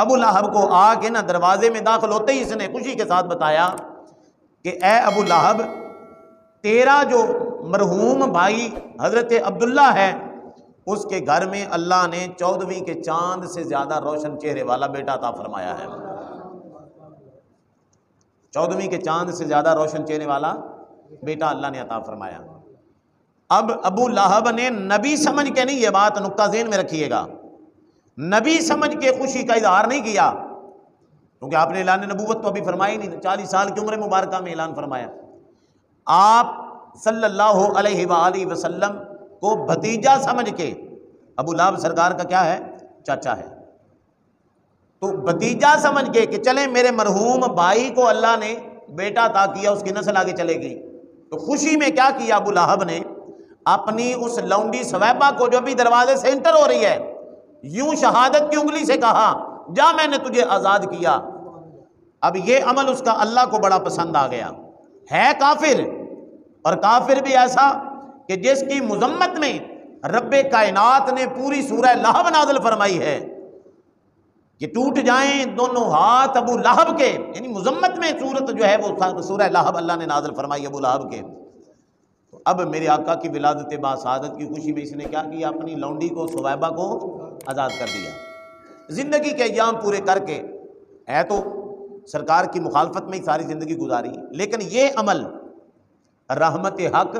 ابو لہب کو آ کے نا دروازے میں داخل ہوتے ہی اس نے خوشی کے ساتھ بتایا کہ اے ابو لہب، تیرا جو مرحوم بھائی حضرت عبداللہ ہے، اس کے گھر میں اللہ نے 14ویں کے چاند سے زیادہ روشن چہرے والا بیٹا عطا فرمایا ہے۔ 14ویں کے چاند سے زیادہ روشن چہرے والا بیٹا اللہ نے عطا فرمایا۔ اب ابو لہب نے نبی سمجھ کے نہیں، یہ بات نقطہ ذہن میں رکھیے گا، نبی سمجھ کے خوشی کا اظہار نہیں کیا، کیونکہ آپ نے اعلان نبوت تو ابھی فرمایا نہیں، 40 سال کی عمر مبارکہ میں اعلان فرمایا۔ آپ صلی اللہ علیہ وآلہ وسلم کو بھتیجا سمجھ کے، ابو لہب سرکار کا کیا ہے؟ چاچا ہے، تو بھتیجا سمجھ کے کہ چلیں میرے مرحوم بھائی کو اللہ نے بیٹا عطا کیا، اس کی نسل آگے چلے گی، تو خوشی میں کیا کیا ابو لہب نے؟ اپنی اس لونڈی سویبہ کو جو بھی دروازے سے انٹر ہو رہی ہے، یوں شہادت کی انگلی سے کہا، جا میں نے تجھے آزاد کیا۔ اب یہ عمل اس کا اللہ کو بڑا پسند آ گیا، ہے کافر، اور کافر بھی ایسا کہ جس کی مذمت میں رب کائنات نے پوری سورہ لہب نازل فرمائی ہے کہ ٹوٹ جائیں دونوں ہاتھ ابو لہب کے، یعنی مذمت میں صورت جو ہے وہ سورہ لہب اللہ نے نازل فرمائی ابو لہب کے۔ تو اب میرے آقا کی ولادت باسعادت کی خوشی میں اس نے کیا کیا؟ اپنی لونڈی کو سویبہ کو آزاد کر دیا، زندگی کے ایام پورے کر کے، ہے تو سرکار کی مخالفت میں ہی ساری زندگی گزاری، لیکن یہ عمل رحمت حق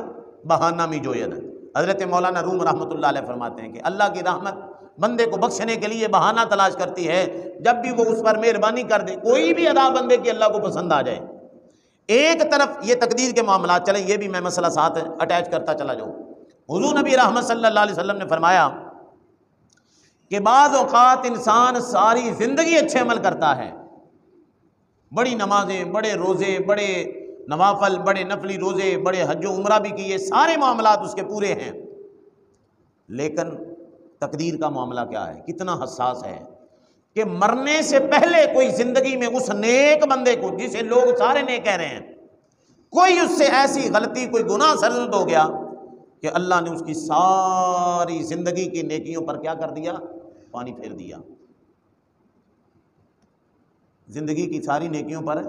بہانہ می جوید، حضرت مولانا روم رحمۃ اللہ علیہ فرماتے ہیں کہ اللہ کی رحمت بندے کو بخشنے کے لیے بہانہ تلاش کرتی ہے، جب بھی وہ اس پر مہربانی کر دے، کوئی بھی ادا بندے کی اللہ کو پسند آ جائے۔ ایک طرف یہ تقدیر کے معاملات چلیں، یہ بھی میں مسئلہ ساتھ اٹیچ کرتا چلا جاؤں۔ حضور نبی رحمت صلی اللہ علیہ وسلم نے فرمایا کہ بعض اوقات انسان ساری زندگی اچھے عمل کرتا ہے، بڑی نمازیں، بڑے روزے، بڑے نوافل، بڑے نفلی روزے، بڑے حج و عمرہ بھی کیے، سارے معاملات اس کے پورے ہیں، لیکن تقدیر کا معاملہ کیا ہے؟ کتنا حساس ہے کہ مرنے سے پہلے کوئی زندگی میں اس نیک بندے کو، جسے لوگ سارے نیک کہہ رہے ہیں، کوئی اس سے ایسی غلطی، کوئی گناہ سرزد ہو گیا کہ اللہ نے اس کی ساری زندگی کی نیکیوں پر کیا کر دیا؟ پانی پھیر دیا۔ زندگی کی ساری نیکیوں پر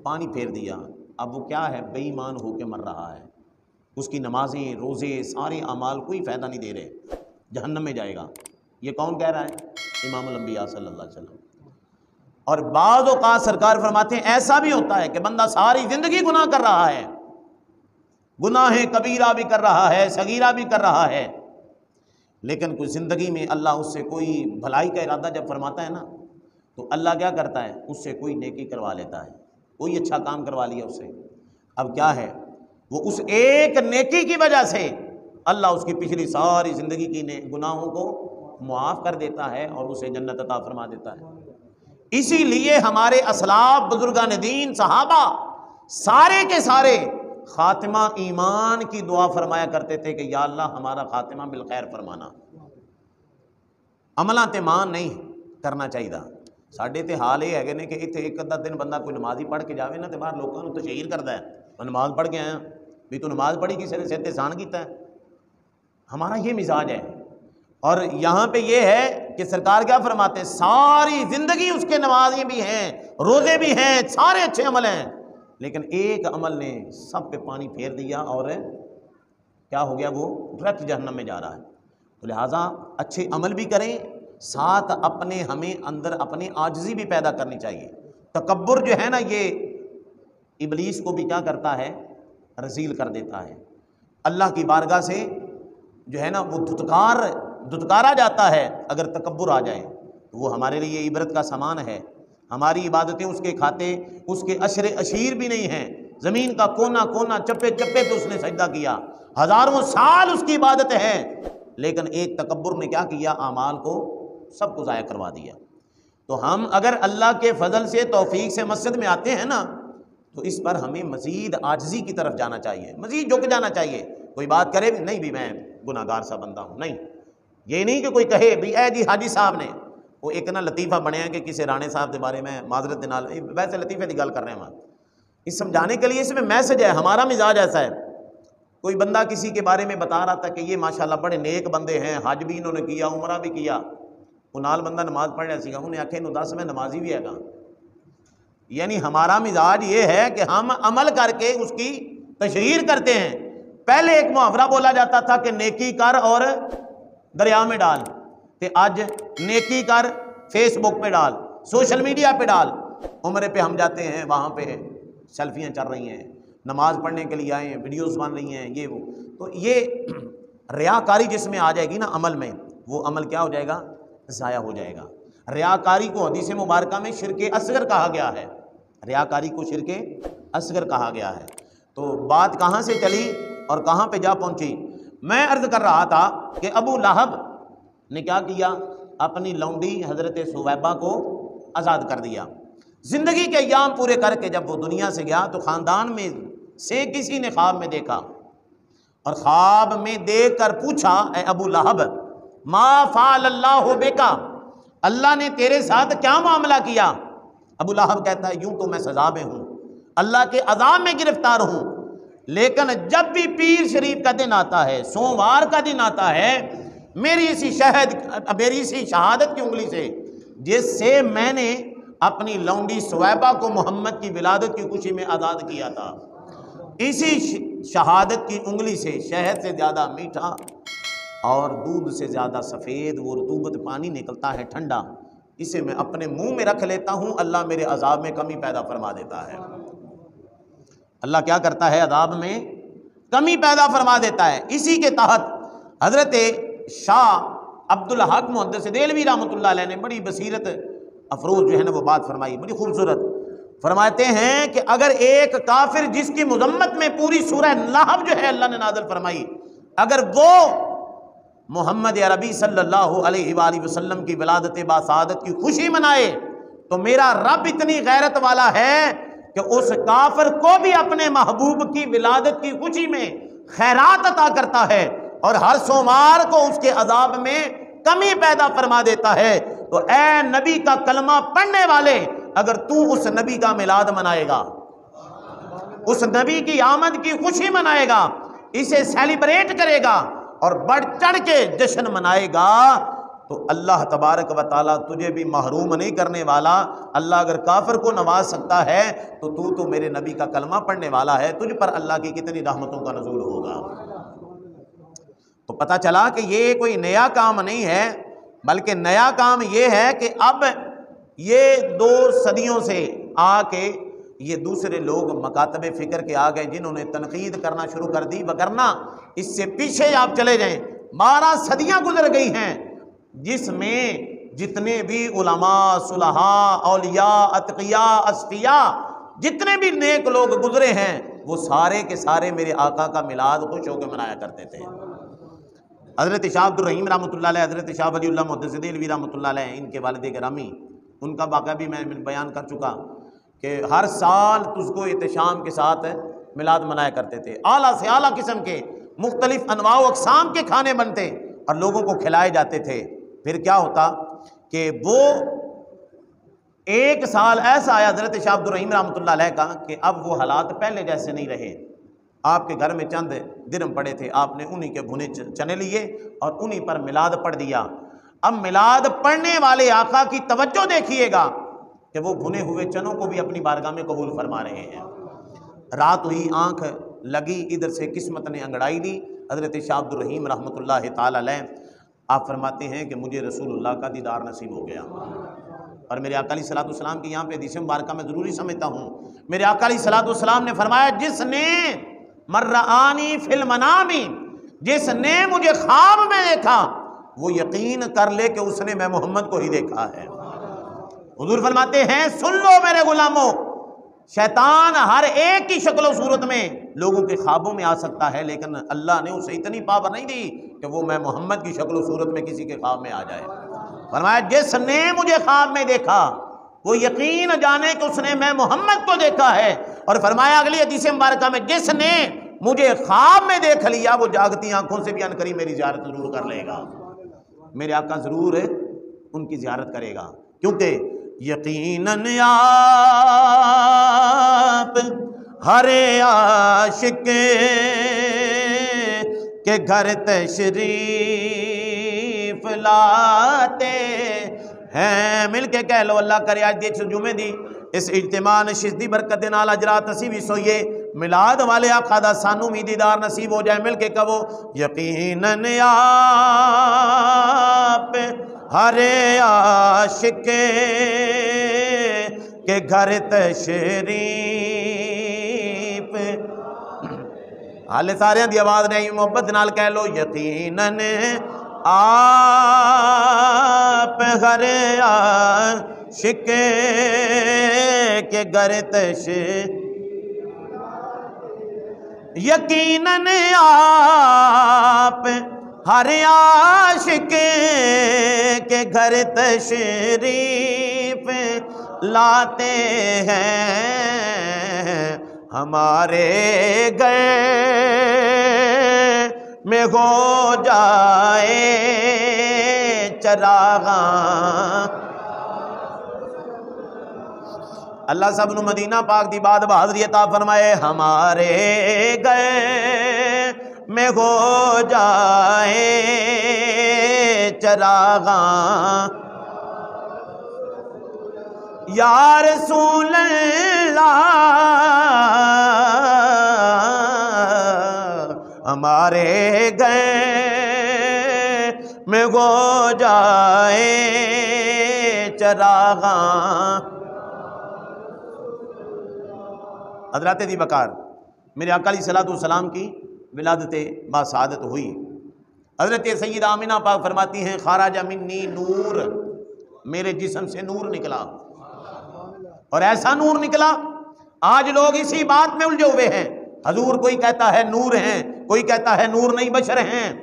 پانی پھیر دیا۔ اب وہ کیا ہے؟ بے ایمان ہو کے مر رہا ہے، اس کی نمازیں، روزے، سارے اعمال کوئی فائدہ نہیں دے رہے، جہنم میں جائے گا۔ یہ کون کہہ رہا ہے؟ امام الانبیاء صلی اللہ علیہ وسلم۔ اور بعض اوقات سرکار فرماتے ہیں ایسا بھی ہوتا ہے کہ بندہ ساری زندگی گناہ کر رہا ہے، گناہ کبیرہ بھی کر رہا ہے، صغیرہ بھی کر رہا ہے، لیکن کچھ زندگی میں اللہ اس سے کوئی بھلائی کا ارادہ جب فرماتا ہے نا، تو اللہ کیا کرتا ہے؟ اس سے کوئی نیکی کروا لیتا ہے، کوئی اچھا کام کروا لیا اس سے۔ اب کیا ہے؟ وہ اس ایک نیکی کی وجہ سے اللہ اس کی پچھلی ساری زندگی کی گناہوں کو معاف کر دیتا ہے اور اسے جنت عطا فرما دیتا ہے۔ اسی لیے ہمارے اسلاف، بزرگان دین، صحابہ سارے کے سارے خاتمہ ایمان کی دعا فرمایا کرتے تھے کہ یا اللہ ہمارا خاتمہ بالخیر فرمانا۔ عملاں تے مان نہیں کرنا چاہیے۔ ساڈے تے حال یہ ہے کہ اتنے ایک ادھا دن بندہ کوئی نماز ہی پڑھ کے جاوے نا، تو باہر لوگوں کو تشہیر کرتا ہے، میں نماز پڑھ کے آیا، بھی تو نماز پڑھی کسی نے سر تے احسان کیتا ہے۔ ہمارا یہ مزاج ہے، اور یہاں پہ یہ ہے کہ سرکار کیا فرماتے ہیں؟ ساری زندگی اس کے نمازیں بھی ہیں، روزے بھی ہیں، سارے اچھے عمل ہیں، لیکن ایک عمل نے سب پہ پانی پھیر دیا اور کیا ہو گیا؟ وہ ڈائریکٹ جہنم میں جا رہا ہے۔ تو لہٰذا اچھے عمل بھی کریں، ساتھ اپنے ہمیں اندر اپنی عاجزی بھی پیدا کرنی چاہیے۔ تکبر جو ہے نا، یہ ابلیس کو بھی کیا کرتا ہے؟ رذیل کر دیتا ہے۔ اللہ کی بارگاہ سے جو ہے نا وہ دھتکارا جاتا ہے اگر تکبر آ جائے، تو وہ ہمارے لیے عبرت کا سامان ہے۔ ہماری عبادتیں اس کے کھاتے، اس کے عشر عشیر بھی نہیں ہیں۔ زمین کا کونا کونا، چپے چپے پہ اس نے سجدہ کیا، ہزاروں سال اس کی عبادت ہے، لیکن ایک تکبر نے کیا کیا؟ اعمال کو سب کو ضائع کروا دیا۔ تو ہم اگر اللہ کے فضل سے، توفیق سے مسجد میں آتے ہیں نا، تو اس پر ہمیں مزید عاجزی کی طرف جانا چاہیے، مزید جھک جانا چاہیے۔ کوئی بات کرے بھی نہیں، بھی میں گناہ گار سا بندہ ہوں، نہیں، یہ نہیں کہ کوئی کہے بھی اے جی حاجی صاحب نے، وہ ایک نا لطیفہ بنیا کہ کسی رانے صاحب کے بارے میں معذرت دے نال، ویسے لطیفے کی گل کر رہے ہیں ہم، اس سمجھانے کے لیے اس میں میسج ہے۔ ہمارا مزاج ایسا ہے، کوئی بندہ کسی کے بارے میں بتا رہا تھا کہ یہ ماشاءاللہ بڑے نیک بندے ہیں، حج بھی انہوں نے کیا، عمرہ بھی کیا، وہ نال بندہ نماز پڑھ رہا سیگا، انہیں آکھے انہوں 10 میں نمازی بھی ہے گا. یعنی ہمارا مزاج یہ ہے کہ ہم عمل کر کے اس کی تشہیر کرتے ہیں. پہلے ایک محاورہ بولا جاتا تھا کہ نیکی کر اور دریا میں ڈال، تے آج نیکی کر فیس بک پہ ڈال، سوشل میڈیا پہ ڈال. عمرے پہ ہم جاتے ہیں، وہاں پہ سیلفیاں چل رہی ہیں، نماز پڑھنے کے لیے آئے ہیں، ویڈیوز بن رہی ہیں، یہ وہ. تو یہ ریاکاری جس میں آ جائے گی نا عمل میں، وہ عمل کیا ہو جائے گا؟ ضائع ہو جائے گا. ریاکاری کو حدیث مبارکہ میں شرک اصغر کہا گیا ہے، ریاکاری کو شرک اصغر کہا گیا ہے. تو بات کہاں سے چلی اور کہاں پہ جا پہنچی؟ میں عرض کر رہا تھا کہ ابو لہب نے کیا کیا؟ اپنی لونڈی حضرت سویبہ کو آزاد کر دیا. زندگی کے ایام پورے کر کے جب وہ دنیا سے گیا تو خاندان میں سے کسی نے خواب میں دیکھا، اور خواب میں دیکھ کر پوچھا، اے ابو لہب ما فعل اللہ بکا، اللہ نے تیرے ساتھ کیا معاملہ کیا؟ ابو لہب کہتا ہے یوں تو میں سزا میں ہوں، اللہ کے عذاب میں گرفتار ہوں، لیکن جب بھی پیر شریف کا دن آتا ہے، سوموار کا دن آتا ہے، میری اسی شہادت کی انگلی سے جس سے میں نے اپنی لونڈی سویبہ کو محمد کی ولادت کی خوشی میں آزاد کیا تھا، اسی شہادت کی انگلی سے شہد سے زیادہ میٹھا اور دودھ سے زیادہ سفید وہ رطوبت پانی نکلتا ہے ٹھنڈا، اسے میں اپنے منہ میں رکھ لیتا ہوں، اللہ میرے عذاب میں کمی پیدا فرما دیتا ہے. اللہ کیا کرتا ہے؟ عذاب میں کمی پیدا فرما دیتا ہے. اسی کے تحت حضرت شاہ عبدالحق محدث دہلوی رحمۃ اللہ علیہ نے بڑی بصیرت افروز جو ہے نا وہ بات فرمائی، بڑی خوبصورت. فرماتے ہیں کہ اگر ایک کافر جس کی مذمت میں پوری سورہ لہب جو ہے اللہ نے نازل فرمائی، اگر وہ محمد عربی صلی اللہ علیہ وآلہ وسلم کی ولادت باسعادت کی خوشی منائے تو میرا رب اتنی غیرت والا ہے کہ اس کافر کو بھی اپنے محبوب کی ولادت کی خوشی میں خیرات عطا کرتا ہے اور ہر سوموار کو اس کے عذاب میں کمی پیدا فرما دیتا ہے. تو اے نبی کا کلمہ پڑھنے والے، اگر تو اس نبی کا میلاد منائے گا، اس نبی کی آمد کی خوشی منائے گا، اسے سیلیبریٹ کرے گا اور بڑھ چڑھ کے جشن منائے گا، تو اللہ تبارک و تعالیٰ تجھے بھی محروم نہیں کرنے والا. اللہ اگر کافر کو نواز سکتا ہے تو میرے نبی کا کلمہ پڑھنے والا ہے، تجھ پر اللہ کی کتنی رحمتوں کا نزول ہوگا. تو پتہ چلا کہ یہ کوئی نیا کام نہیں ہے، بلکہ نیا کام یہ ہے کہ اب یہ 2 صدیوں سے آ کے یہ دوسرے لوگ مکاتب فکر کے آ گئے جنہوں نے تنقید کرنا شروع کر دی، وگرنہ اس سے پیچھے آپ چلے جائیں 12 صدیاں گزر گئی ہیں جس میں جتنے بھی علماء، صلحاء، اولیاء، اتقیاء، اصفیاء، جتنے بھی نیک لوگ گزرے ہیں وہ سارے کے سارے میرے آقا کا میلاد خوش ہو کے منایا کرتے تھے. حضرت شاہ عبد الرحیم رحمۃ اللہ علیہ، حضرت شاہ ولی اللہ محدث دہلوی رحمۃ اللہ علیہ، ان کے والد گرامی، ان کا واقعہ بھی میں بیان کر چکا کہ ہر سال تجھ کو احتشام کے ساتھ میلاد منایا کرتے تھے. اعلیٰ سے اعلیٰ قسم کے مختلف انواع و اقسام کے کھانے بنتے اور لوگوں کو کھلائے جاتے تھے. پھر کیا ہوتا کہ وہ ایک سال ایسا آیا حضرت شاہ عبد الرحیم رحمۃ اللہ علیہ کا کہ اب وہ حالات پہلے جیسے نہیں رہے. آپ کے گھر میں چند درم پڑے تھے، آپ نے انہی کے بھنے چنے لیے اور انہی پر میلاد پڑھ دیا. اب میلاد پڑھنے والے آقا کی توجہ دیکھیے گا کہ وہ بھنے ہوئے چنوں کو بھی اپنی بارگاہ میں قبول فرما رہے ہیں. رات ہوئی، آنکھ لگی، ادھر سے قسمت نے انگڑائی لی. حضرت شاہ عبد الرحیم رحمۃ اللہ تعالی علیہ آپ فرماتے ہیں کہ مجھے رسول اللہ کا دیدار نصیب ہو گیا. اور میرے آقا علیہ الصلوۃ والسلام کی یہاں پہ حدیث مبارکہ میں ضروری سمجھتا ہوں، میرے آقا علیہ الصلوۃ والسلام نے فرمایا جس نے مرآنی فی المنام، جس نے مجھے خواب میں دیکھا وہ یقین کر لے کہ اس نے میں محمد کو ہی دیکھا ہے. حضور فرماتے ہیں سن لو میرے غلاموں، شیطان ہر ایک کی شکل و صورت میں لوگوں کے خوابوں میں آ سکتا ہے، لیکن اللہ نے اسے اتنی پاور نہیں دی کہ وہ میں محمد کی شکل و صورت میں کسی کے خواب میں آ جائے. فرمایا جس نے مجھے خواب میں دیکھا وہ یقین جانے کہ اس نے میں محمد کو دیکھا ہے. اور فرمایا اگلی حدیث مبارکہ میں جس نے مجھے خواب میں دیکھ لیا وہ جاگتی آنکھوں سے بھی عنقریب میری زیارت ضرور کر لے گا. میرے آقا ضرور ان کی زیارت کرے گا، کیونکہ یقیناً آپ ہر عاشق کے گھر تشریف لاتے ہیں مل کے کہہ لو اللہ کرے آج دیکھ جمعے دی اس اجتماع نشست دی برکت نال اجرات نصیب ہوئے میلاد والے آقا دا سانو بھی دیدار نصیب ہو جائے. مل کے کہو یقیناً آپ ہر عاشق کے گھر تشریف. حالے سارے دی آواز نہیں محبت نال کہہ لو یقیناً آپ ہر عاشق کے گھر تشریف. یقیناً آپ ہر عاشق کے گھر تشریف لاتے ہیں. ہمارے گھر میں ہو جائے چراغاں. اللہ سب نو مدینہ پاک دی بات بہادری عطا فرمائے. ہمارے گھر میں ہو جائے چراغاں. یا رسول اللہ ہمارے گھر میں ہو جائے چراغاں. حضرات دی بکار میرے آقا علیہ الصلوۃ والسلام کی ولادت باسعادت ہوئی. حضرت سیدہ آمنہ پاک فرماتی ہیں خارج منی نور، میرے جسم سے نور نکلا، اور ایسا نور نکلا آج لوگ اسی بات میں الجھے ہوئے ہیں. حضور کوئی کہتا ہے نور ہیں، کوئی کہتا ہے نور نہیں بشر ہیں.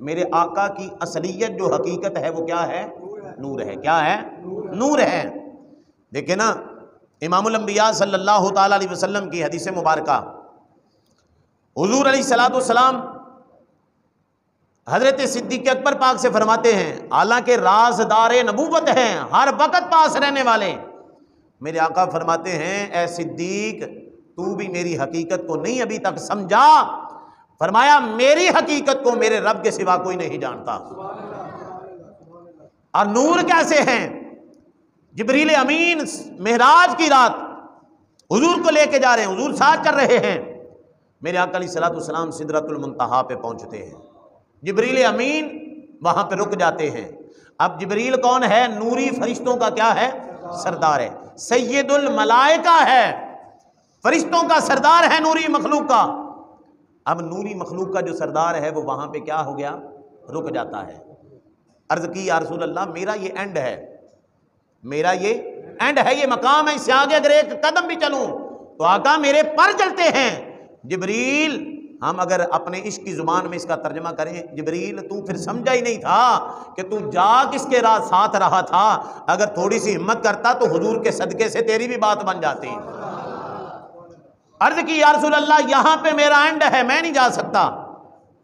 میرے آقا کی اصلیت جو حقیقت ہے وہ کیا ہے؟ نور ہے. کیا ہے؟ نور ہے. دیکھیں نا امام الانبیاء صلی اللہ تعالیٰ علیہ وسلم کی حدیث مبارکہ حضور علیہ الصلوۃ والسلام حضرت صدیق اکبر پاک سے فرماتے ہیں حالانکہ رازدار نبوت ہیں، ہر وقت پاس رہنے والے. میرے آقا فرماتے ہیں اے صدیق تو بھی میری حقیقت کو نہیں ابھی تک سمجھا. فرمایا میری حقیقت کو میرے رب کے سوا کوئی نہیں جانتا. اور نور کیسے ہیں؟ جبریل امین معراج کی رات حضور کو لے کے جا رہے ہیں، حضور ساتھ چل رہے ہیں. میرے آقا علیہ الصلوۃ والسلام سدرۃ المنتہا پہ پہنچتے ہیں، جبریل امین وہاں پہ رک جاتے ہیں. اب جبریل کون ہے؟ نوری فرشتوں کا کیا ہے؟ سردار ہے. سید الملائکہ ہے، فرشتوں کا سردار ہے نوری مخلوق کا. اب نوری مخلوق کا جو سردار ہے وہ وہاں پہ کیا ہو گیا؟ رک جاتا ہے. عرض کی یا رسول اللہ میرا یہ اینڈ ہے، میرا یہ اینڈ ہے، یہ مقام ہے، اس سے آگے اگر ایک قدم بھی چلوں تو آقا میرے پر چلتے ہیں. جبریل ہم اگر اپنے عشق کی زبان میں اس کا ترجمہ کریں، جبریل تو پھر سمجھا ہی نہیں تھا کہ تو جا کس کے ساتھ رہا تھا. اگر تھوڑی سی ہمت کرتا تو حضور کے صدقے سے تیری بھی بات بن جاتی. عرض کی یا رسول اللہ یہاں پہ میرا اینڈ ہے، میں نہیں جا سکتا.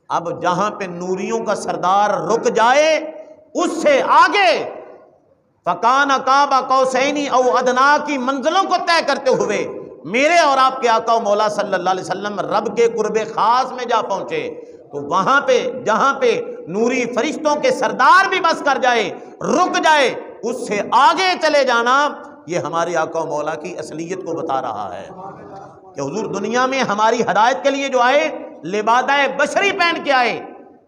اب جہاں پہ نوریوں کا سردار رک جائے اس سے آگے فکان قاب قوسین او ادنا کی منزلوں کو طے کرتے ہوئے میرے اور آپ کے آقا و مولا صلی اللہ علیہ وسلم رب کے قرب خاص میں جا پہنچے. تو وہاں پہ جہاں پہ نوری فرشتوں کے سردار بھی بس کر جائے، رک جائے، اس سے آگے چلے جانا یہ ہمارے آقا و مولا کی اصلیت کو بتا رہا ہے کہ حضور دنیا میں ہماری ہدایت کے لیے جو آئے لبادہ بشری پہن کے آئے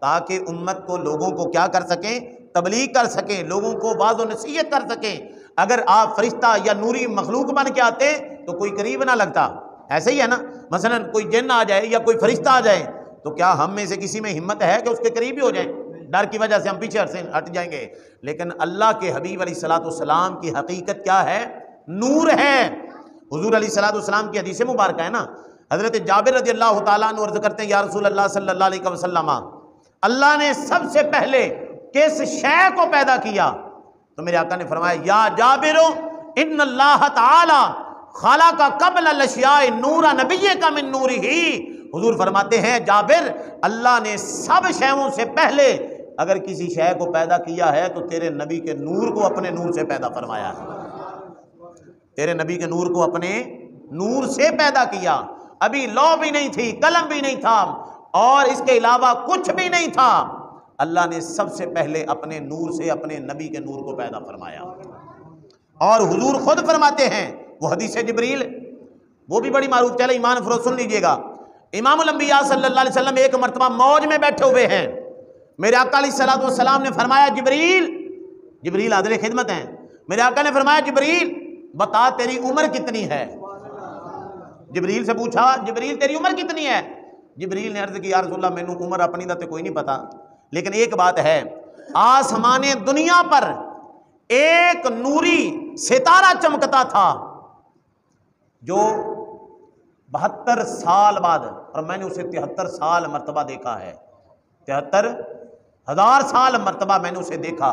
تاکہ امت کو لوگوں کو کیا کر سکیں؟ تبلیغ کر سکیں، لوگوں کو واعظ و نصیحت کر سکیں. اگر آپ فرشتہ یا نوری مخلوق بن کے آتے تو کوئی قریب نہ لگتا. ایسے ہی ہے نا، مثلا کوئی جن آ جائے یا کوئی فرشتہ آ جائے تو کیا ہم میں سے کسی میں ہمت ہے کہ اس کے قریب ہی ہو جائیں؟ ڈر کی وجہ سے ہم پیچھے ہٹ جائیں گے. لیکن اللہ کے حبیب علیہ الصلوۃ والسلام کی حقیقت کیا ہے؟ نور ہے. حضور علیہ الصلوۃ والسلام کی حدیث مبارکہ ہے نا، حضرت جابر رضی اللہ تعالیٰ عنہ عرض کرتے ہیں یا رسول اللہ صلی اللہ علیہ وسلم اللہ نے سب سے پہلے کس شے کو پیدا کیا؟ تو میرے آقا نے فرمایا یا جابر ان اللہ تعالی خلق قبل الاشیاء نور نبی کا من نورہ. حضور فرماتے ہیں جابر اللہ نے سب شیوں سے پہلے اگر کسی شے کو پیدا کیا ہے تو تیرے نبی کے نور کو اپنے نور سے پیدا فرمایا ہے. تیرے نبی کے نور کو اپنے نور سے پیدا کیا. ابھی لو بھی نہیں تھی، قلم بھی نہیں تھا، اور اس کے علاوہ کچھ بھی نہیں تھا. اللہ نے سب سے پہلے اپنے نور سے اپنے نبی کے نور کو پیدا فرمایا. اور حضور خود فرماتے ہیں، وہ حدیث جبریل وہ بھی بڑی معروف، چلے ایمان فروز سن لیجئے گا۔ امام الانبیاء صلی اللہ علیہ وسلم ایک مرتبہ موج میں بیٹھے ہوئے ہیں، میرے آقا علیہ السلام نے فرمایا جبریل حاضر خدمت ہیں، میرے آقا نے فرمایا جبریل بتا تیری عمر کتنی ہے؟ جبریل سے پوچھا جبریل تیری عمر کتنی ہے؟ جبریل نے عرض کی یا رسول اللہ مینوں عمر اپنی دا تے کوئی نہیں پتا، لیکن ایک بات ہے، آسمان دنیا پر ایک نوری ستارہ چمکتا تھا جو 72 سال بعد، اور میں نے اسے 73 سال مرتبہ دیکھا ہے، 73,000 سال مرتبہ میں نے اسے دیکھا،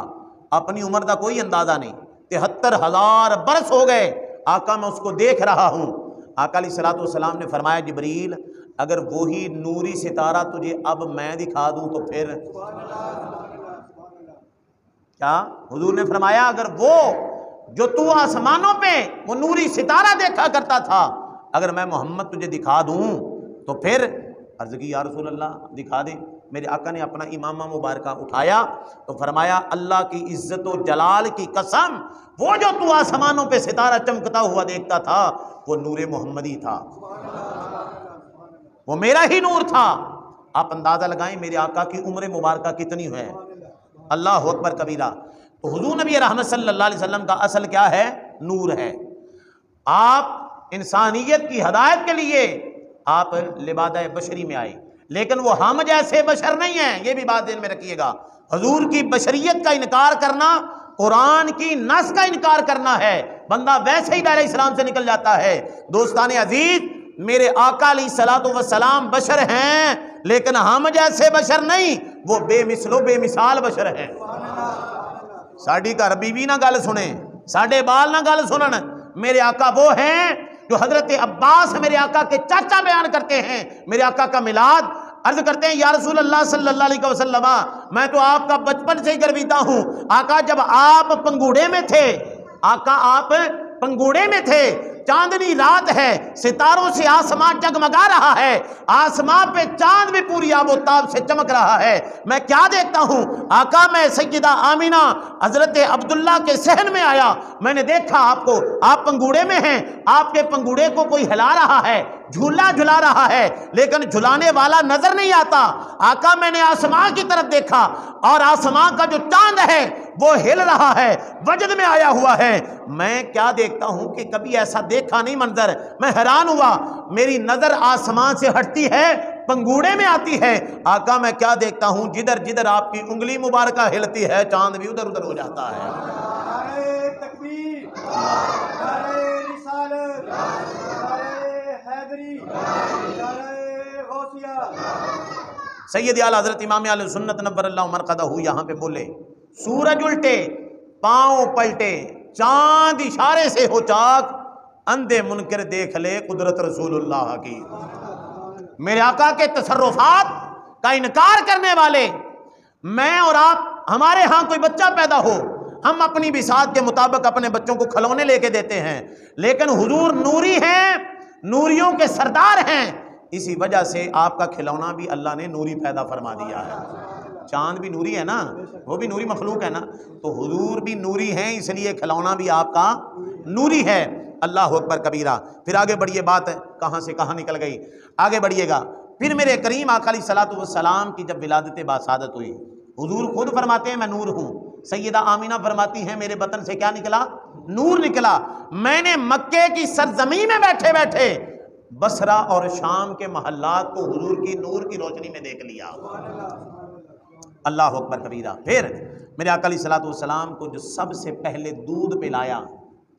اپنی عمر کا کوئی اندازہ نہیں، 73,000 برس ہو گئے آقا میں اس کو دیکھ رہا ہوں۔ آقا علیہ السلام نے فرمایا جبریل اگر وہی نوری ستارہ تجھے اب میں دکھا دوں تو پھر کیا؟ حضور نے فرمایا اگر وہ جو تو آسمانوں پہ وہ نوری ستارہ دیکھا کرتا تھا اگر میں محمد تجھے دکھا دوں تو پھر؟ عرض کی یا رسول اللہ دکھا دے۔ میرے آقا نے اپنا امامہ مبارکہ اٹھایا تو فرمایا اللہ کی عزت و جلال کی قسم وہ جو تو آسمانوں پہ ستارہ چمکتا ہوا دیکھتا تھا وہ نور محمدی تھا، وہ میرا ہی نور تھا۔ آپ اندازہ لگائیں میرے آقا کی عمر مبارکہ کتنی ہے، اللہ اکبر کبیرہ۔ تو حضور نبی رحمت صلی اللہ علیہ وسلم کا اصل کیا ہے؟ نور ہے۔ آپ انسانیت کی ہدایت کے لیے آپ لبادہ بشری میں آئے، لیکن وہ ہم جیسے بشر نہیں ہیں، یہ بھی بات ذہن میں رکھیے گا۔ حضور کی بشریت کا انکار کرنا قرآن کی نص کا انکار کرنا ہے، بندہ ویسے ہی دائرہ اسلام سے نکل جاتا ہے۔ دوستان عزیز میرے آقا علیہ السلام بشر ہیں لیکن ہم جیسے بشر نہیں، وہ بے مثل و بے مثال بشر ہیں۔ ساڑی گھر بیوی نہ گل سنیں، ساڑے بال نہ گل سنن، میرے آقا وہ ہیں جو حضرت عباس میرے آقا کے چاچا بیان کرتے ہیں میرے آقا کا میلاد، عرض کرتے ہیں یا رسول اللہ صلی اللہ علیہ وسلم میں تو آپ کا بچپن سے ہی گرویدہ ہوں۔ آقا جب آپ پنگوڑے میں تھے، آقا آپ پنگوڑے میں تھے، چاندنی رات ہے، ستاروں سے آسمان جگمگا رہا ہے، آسمان پہ چاند بھی پوری آب و تاب سے چمک رہا ہے، میں کیا دیکھتا ہوں؟ آقا میں سیدہ آمینہ حضرت عبداللہ کے صحن میں آیا، میں نے دیکھا آپ کو، آپ پنگوڑے میں ہیں، آپ کے پنگوڑے کو کوئی ہلا رہا ہے، جھولا جھلا رہا ہے، لیکن جھلانے والا نظر نہیں آتا۔ آقا میں نے آسمان کی طرف دیکھا اور آسمان کا جو چاند ہے وہ ہل رہا ہے، وجد میں آیا ہوا ہے۔ میں کیا دیکھتا ہوں کہ کبھی ایسا دیکھا نہیں منظر، میں حیران ہوا، میری نظر آسمان سے ہٹتی ہے پنگوڑے میں آتی ہے، آقا میں کیا دیکھتا ہوں جدھر جدھر آپ کی انگلی مبارکہ ہلتی ہے چاند بھی ادھر ادھر ہو جاتا ہے۔ نعرہ تکبیر، نعرہ رسالت، نعرہ حیدری، نعرہ غوثیہ۔ سید اعلیٰ حضرت امام اہل سنت نور اللہ مرقدہ یہاں پہ بولے سورج الٹے پاؤں پلٹے چاند اشارے سے ہو چاک، اندھے منکر دیکھ لے قدرت رسول اللہ کی۔ میرے آقا کے تصرفات کا انکار کرنے والے میں اور آپ، ہمارے ہاں کوئی بچہ پیدا ہو ہم اپنی بساط کے مطابق اپنے بچوں کو کھلونے لے کے دیتے ہیں، لیکن حضور نوری ہیں، نوریوں کے سردار ہیں، اسی وجہ سے آپ کا کھلونا بھی اللہ نے نوری پیدا فرما دیا ہے۔ چاند بھی نوری ہے نا، وہ بھی نوری مخلوق ہے نا، تو حضور بھی نوری ہیں، اس لیے کھلونا بھی آپ کا نوری ہے۔ اللہ اکبر کبیرہ۔ پھر آگے بڑھیے، بات کہاں سے کہاں نکل گئی، آگے بڑھیے گا۔ پھر میرے کریم آقا علیہ السلام کی جب ولادت باسعادت ہوئی، حضور خود فرماتے ہیں میں نور ہوں، سیدہ آمینہ فرماتی ہیں میرے بطن سے کیا نکلا؟ نور نکلا۔ میں نے مکے کی سرزمین میں بیٹھے بیٹھے بصرہ اور شام کے محلات کو حضور کی نور کی روشنی میں دیکھ لیا۔ اللہ اکبر کبیرہ۔ پھر میرے آقا علیہ السلام کو جو سب سے پہلے دودھ پلایا،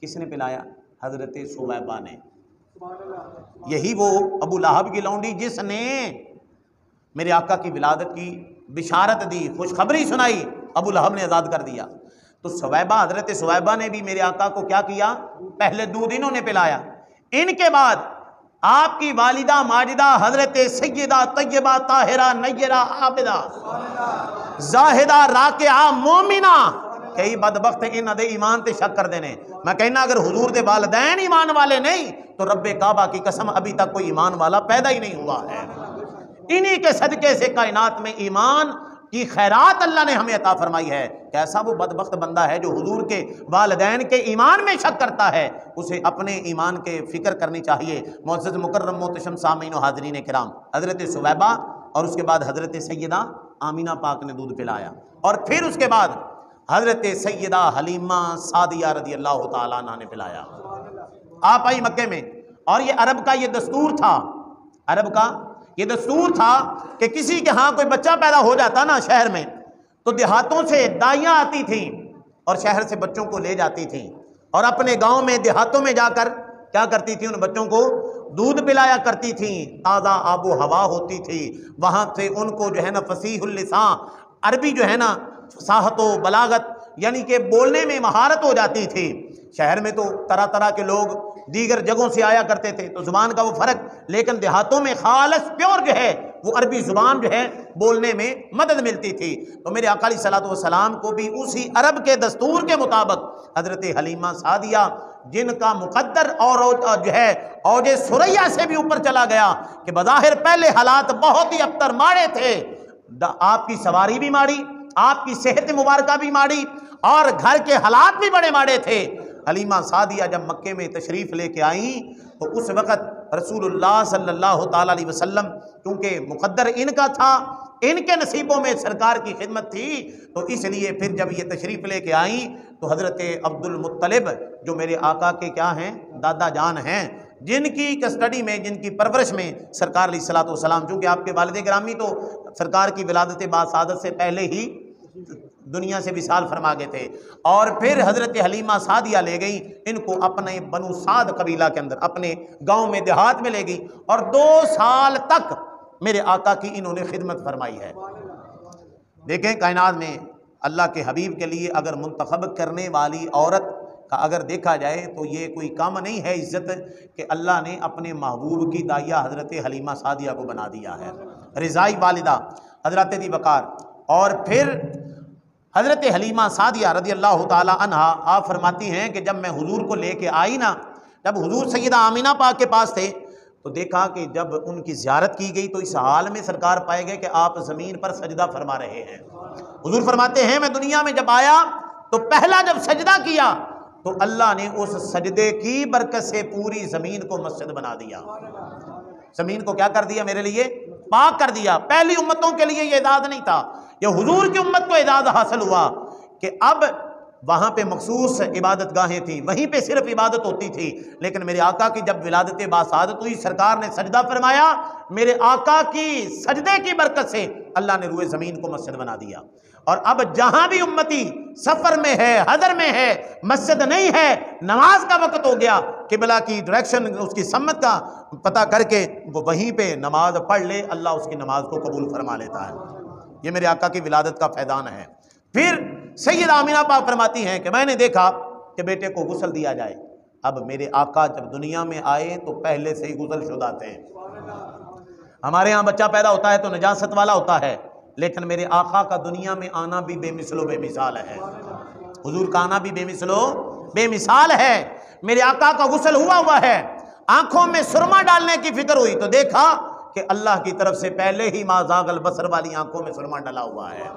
کس نے پلایا؟ حضرت سویبہ نے۔ یہی وہ ابو لہب کی لونڈی جس نے میرے آقا کی ولادت کی بشارت دی، خوشخبری سنائی، ابو لہب نے آزاد کر دیا۔ تو سویبہ، حضرت سویبہ نے بھی میرے آقا کو کیا کیا؟ پہلے دودھ انہوں نے پلایا۔ ان کے بعد آپ کی والدہ ماجدہ حضرت سیدہ طیبہ طاہرہ نیرہ عابدہ زاہدہ راکعہ مومنہ، کئی بدبخت ان دے ایمان تے شک کر دینے۔ میں کہنا اگر حضور دے والدین ایمان والے نہیں تو رب کعبہ کی قسم ابھی تک کوئی ایمان والا پیدا ہی نہیں ہوا ہے۔ انہی کے صدقے سے کائنات میں ایمان کی خیرات اللہ نے ہمیں عطا فرمائی ہے، کیسا وہ بدبخت بندہ ہے جو حضور کے والدین کے ایمان میں شک کرتا ہے، اسے اپنے ایمان کے فکر کرنی چاہیے۔ معزز مکرم محتشم سامعین و حاضرین کرام، حضرت ثویبہ اور اس کے بعد حضرت سیدہ آمینہ پاک نے دودھ پلایا، اور پھر اس کے بعد حضرت سیدہ حلیمہ سعدیہ رضی اللہ تعالیٰ عنہ نے پلایا۔ آپ آئی مکے میں، اور یہ عرب کا یہ دستور تھا، عرب کا یہ دستور تھا کہ کسی کے ہاں کوئی بچہ پیدا ہو جاتا نا شہر میں، تو دیہاتوں سے دائیاں آتی تھیں اور شہر سے بچوں کو لے جاتی تھیں، اور اپنے گاؤں میں دیہاتوں میں جا کر کیا کرتی تھیں، ان بچوں کو دودھ پلایا کرتی تھیں۔ تازہ آب و ہوا ہوتی تھی، وہاں سے ان کو جو ہے نا فصیح اللسان، عربی جو ہے نا فصاحت و بلاغت یعنی کہ بولنے میں مہارت ہو جاتی تھی۔ شہر میں تو طرح طرح کے لوگ دیگر جگہوں سے آیا کرتے تھے تو زبان کا وہ فرق، لیکن دیہاتوں میں خالص پیور جو ہے وہ عربی زبان جو ہے بولنے میں مدد ملتی تھی۔ تو میرے آقا علیہ الصلوۃ والسلام کو بھی اسی عرب کے دستور کے مطابق حضرت حلیمہ سعدیہ، جن کا مقدر اور جو ہے اوج ثریا سے بھی اوپر چلا گیا، کہ بظاہر پہلے حالات بہت ہی ابتر ماڑے تھے، آپ کی سواری بھی ماڑی، آپ کی صحت مبارکہ بھی ماڑی، اور گھر کے حالات بھی بڑے ماڑے تھے۔ حلیمہ سعدیہ جب مکے میں تشریف لے کے آئیں تو اس وقت رسول اللہ صلی اللہ تعالیٰ علیہ وسلم، کیونکہ مقدر ان کا تھا، ان کے نصیبوں میں سرکار کی خدمت تھی، تو اس لیے پھر جب یہ تشریف لے کے آئیں تو حضرت عبد المطلب جو میرے آقا کے کیا ہیں، دادا جان ہیں، جن کی کسٹڈی میں، جن کی پرورش میں سرکار علیہ الصلوۃ والسلام، چونکہ آپ کے والد گرامی تو سرکار کی ولادت باسعادت سے پہلے ہی دنیا سے وصال فرما گئے تھے، اور پھر حضرت حلیمہ سعدیہ لے گئیں ان کو اپنے بنو سعد قبیلہ کے اندر، اپنے گاؤں میں دیہات میں لے گئی، اور 2 سال تک میرے آقا کی انہوں نے خدمت فرمائی ہے۔ دیکھیں کائنات میں اللہ کے حبیب کے لیے اگر منتخب کرنے والی عورت کا اگر دیکھا جائے تو یہ کوئی کم نہیں ہے عزت، کہ اللہ نے اپنے محبوب کی دائیہ حضرت حلیمہ سعدیہ کو بنا دیا ہے، رضائی والدہ حضرت دی وقار۔ اور پھر حضرت حلیمہ سعدیہ رضی اللہ تعالی عنہ آپ فرماتی ہیں کہ جب میں حضور کو لے کے آئی نا، جب حضور سیدہ آمینہ پاک کے پاس تھے تو دیکھا کہ جب ان کی زیارت کی گئی تو اس حال میں سرکار پائے گئے کہ آپ زمین پر سجدہ فرما رہے ہیں۔ حضور فرماتے ہیں میں دنیا میں جب آیا تو پہلا جب سجدہ کیا تو اللہ نے اس سجدے کی برکت سے پوری زمین کو مسجد بنا دیا، زمین کو کیا کر دیا، میرے لیے پاک کر دیا۔ پہلی امتوں کے لیے یہ اعزاز نہیں تھا، یہ حضور کی امت کو اعزاز حاصل ہوا کہ اب وہاں پہ مخصوص عبادت گاہیں تھیں، وہیں پہ صرف عبادت ہوتی تھی، لیکن میرے آقا کی جب ولادت باسعادت ہوئی، سرکار نے سجدہ فرمایا، میرے آقا کی سجدے کی برکت سے اللہ نے روئے زمین کو مسجد بنا دیا۔ اور اب جہاں بھی امتی سفر میں ہے، حضر میں ہے، مسجد نہیں ہے، نماز کا وقت ہو گیا، قبلہ کی ڈائریکشن اس کی سمت کا پتہ کر کے وہ وہیں پہ نماز پڑھ لے، اللہ اس کی نماز کو قبول فرما لیتا ہے۔ یہ میرے آقا کی ولادت کا فیضان ہے۔ پھر سیدہ آمینہ پاک فرماتی ہیں کہ میں نے دیکھا کہ بیٹے کو غسل دیا جائے۔ اب میرے آقا جب دنیا میں آئے تو پہلے سے ہی غسل شدہ تھے۔ ہمارے ہاں بچہ پیدا ہوتا ہے تو نجاست والا ہوتا ہے، لیکن میرے آقا کا دنیا میں آنا بھی بے مثل و بے مثال ہے، حضور کا آنا بھی بے مثل و بے مثال ہے۔ میرے آقا کا غسل ہوا ہے، آنکھوں میں سرما ڈالنے کی فکر ہوئی تو دیکھا کہ اللہ کی طرف سے پہلے ہی ما زاغ البصر والی آنکھوں میں سرما ڈلا ہوا ہے۔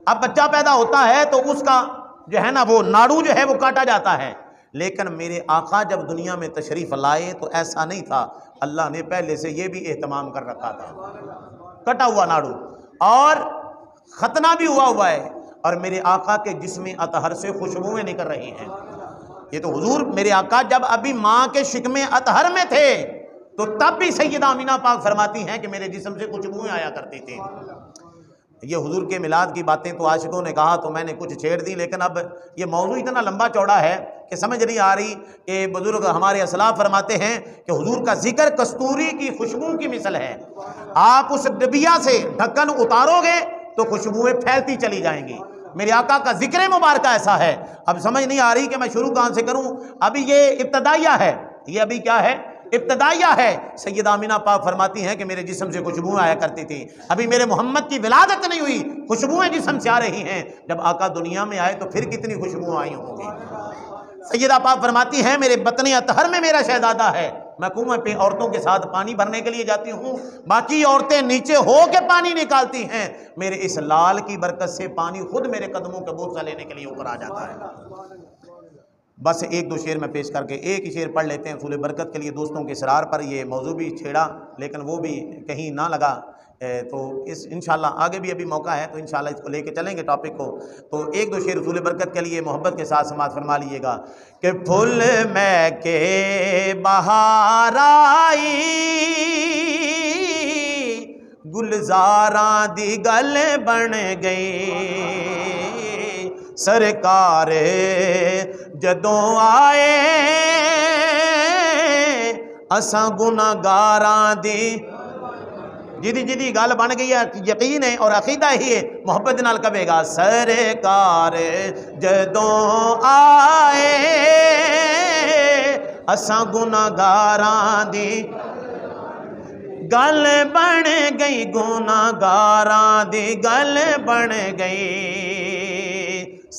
اب بچہ پیدا ہوتا ہے تو اس کا جو ہے نا وہ ناڑو جو ہے وہ کاٹا جاتا ہے، لیکن میرے آقا جب دنیا میں تشریف لائے تو ایسا نہیں تھا، اللہ نے پہلے سے یہ بھی اہتمام کر رکھا تھا، کٹا ہوا ناڑو اور ختنہ بھی ہوا ہے، اور میرے آقا کے جسم اطہر سے خوشبوئیں نکل رہی ہیں۔ یہ تو حضور میرے آقا جب ابھی ماں کے شکم اطہر میں تھے تو تب بھی سیدہ آمینہ پاک فرماتی ہیں کہ میرے جسم سے خوشبوئیں آیا کرتی تھیں۔ یہ حضور کے میلاد کی باتیں تو عاشقوں نے کہا تو میں نے کچھ چھیڑ دی، لیکن اب یہ موضوع اتنا لمبا چوڑا ہے کہ سمجھ نہیں آ رہی کہ بزرگ ہمارے اسلاف فرماتے ہیں کہ حضور کا ذکر کستوری کی خوشبو کی مثل ہے، آپ اس ڈبیا سے ڈھکن اتارو گے تو خوشبوئیں پھیلتی چلی جائیں گی۔ میرے آقا کا ذکر مبارکہ ایسا ہے، اب سمجھ نہیں آ رہی کہ میں شروع کہاں سے کروں، ابھی یہ ابتدائیہ ہے، یہ ابھی کیا ہے، ابتدائیہ ہے۔ سیدہ آمینہ پاک فرماتی ہیں کہ میرے جسم سے خوشبوئیں آیا کرتی تھیں، ابھی میرے محمد کی ولادت نہیں ہوئی، خوشبوئیں جسم سے آ رہی ہیں، جب آقا دنیا میں آئے تو پھر کتنی خوشبوئیں آئی ہوں گی۔ سیدہ پاک فرماتی ہیں میرے بطن اطہر میں میرا شہزادہ ہے، میں کنویں پہ عورتوں کے ساتھ پانی بھرنے کے لیے جاتی ہوں، باقی عورتیں نیچے ہو کے پانی نکالتی ہیں، میرے اس لال کی برکت سے پانی خود میرے قدموں کا بوسہ لینے کے لیے اوپر آ جاتا ہے۔ بس ایک دو شعر میں پیش کر کے ایک ہی شعر پڑھ لیتے ہیں حصول برکت کے لیے۔ دوستوں کے اصرار پر یہ موضوع بھی چھیڑا لیکن وہ بھی کہیں نہ لگا، تو اس انشاءاللہ آگے بھی ابھی موقع ہے تو انشاءاللہ اس کو لے کے چلیں گے ٹاپک کو۔ تو ایک دو شعر حصول برکت کے لیے محبت کے ساتھ سماعت فرما لیجیے گا کہ پھول میں کے بہار آئی، گلزاراں دی گل بن گئی، سرکار جدوں آئے اساں گناہگاراں دی جدی گل بن گئی ہے، یقین ہے اور عقیدہ ہی ہے، محبت نال کہے گا سرکار جدوں آئے اساں گناہگاراں دی گل بن گئی، گناہگاراں دی گل بن گئی،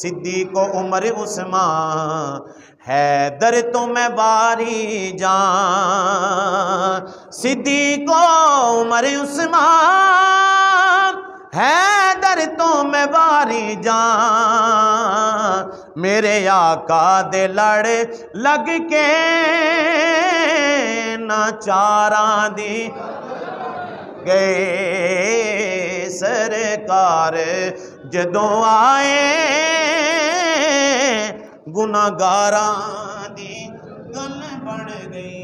صدیق و عمر عثمان حیدر تو میں باری جان، صدیق و عمر عثمان حیدر تو میں باری جان، میرے آقا دے لڑ لگ کے نہ چاراں دی گئے، سرکار جدوں آئے گناہگاراں دی گل بن گئی۔